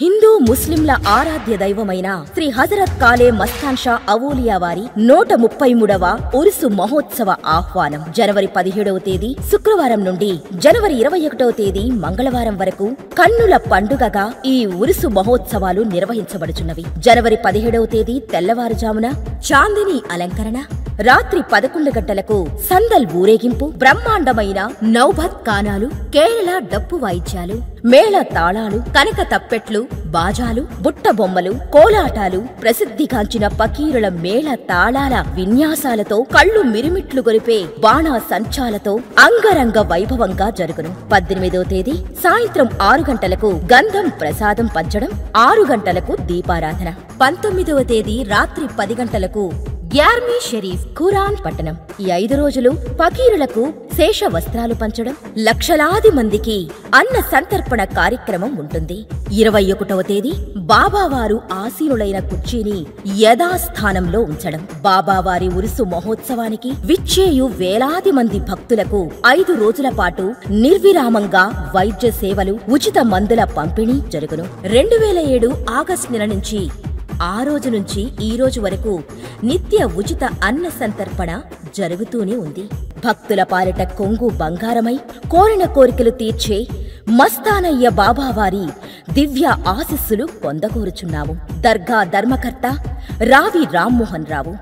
హిందూ ముస్లింల ఆరాధ్య దైవమైన శ్రీ హజరత్ కాలే మస్తాన్ షా అవూలియా వారి 133వ ఉరుసు మహోత్సవ ఆహ్వానం జనవరి 17వ తేదీ శుక్రవారం నుండి జనవరి 21వ తేదీ మంగళవారం వరకు కన్నుల పండుగగా ఈ ఉరుసు మహోత్సవాలు నిర్వహించబడుచున్నవి. జనవరి 17వ తేదీ తెల్లవారుజామున చాందిని అలంకరణ, రాత్రి 11 గంటలకు సందల్ ఊరేగింపు, బ్రహ్మాండమైన నౌబత్ కానాలు, కేరళ డప్పు వాయిద్యాలు, మేళ తాళాలు, కనక తప్పెట్లు, బాజాలు, బుట్ట బొమ్మలు, కోలాటాలు, ప్రసిద్ధిగాంచిన పకీరుల మేళ తాళాల విన్యాసాలతో కళ్ళు మిరిమిట్లు గొలిపే బాణా సంచాలతో అంగరంగ వైభవంగా జరుగును. 18వ తేదీ సాయంత్రం 6 గంటలకు గంధం ప్రసాదం పంచడం, 6 గంటలకు దీపారాధన. 19వ తేదీ రాత్రి 10 గంటలకు గ్యార్మీ షరీఫ్ ఖురాన్ పట్టణం. ఈ 5 రోజులు పకీరులకు శేష వస్త్రాలు పంచడం, లక్షలాది మందికి అన్న సంతర్పణ కార్యక్రమం ఉంటుంది. 21వ తేదీ బాబావారు ఆసీనులైన కుర్చీని యథాస్థానంలో ఉంచడం. బాబావారి ఉరుసు మహోత్సవానికి విచ్చేయు వేలాది మంది భక్తులకు 5 రోజుల పాటు నిర్విరామంగా వైద్య సేవలు, ఉచిత మందుల పంపిణీ జరుగును. 2007 ఆగస్టు నెల నుంచి ఆ రోజు నుంచి ఈ రోజు వరకు నిత్య ఉచిత అన్న సంతర్పణ జరుగుతూనే ఉంది. భక్తుల పాలిట కొంగు బంగారమై కోరిన కోరికలు తీర్చే మస్తానయ్య బాబావారి దివ్య ఆశీస్సులు పొందకోరుచున్నాము. దర్గా ధర్మకర్త రావి రామ్మోహన్ రావు.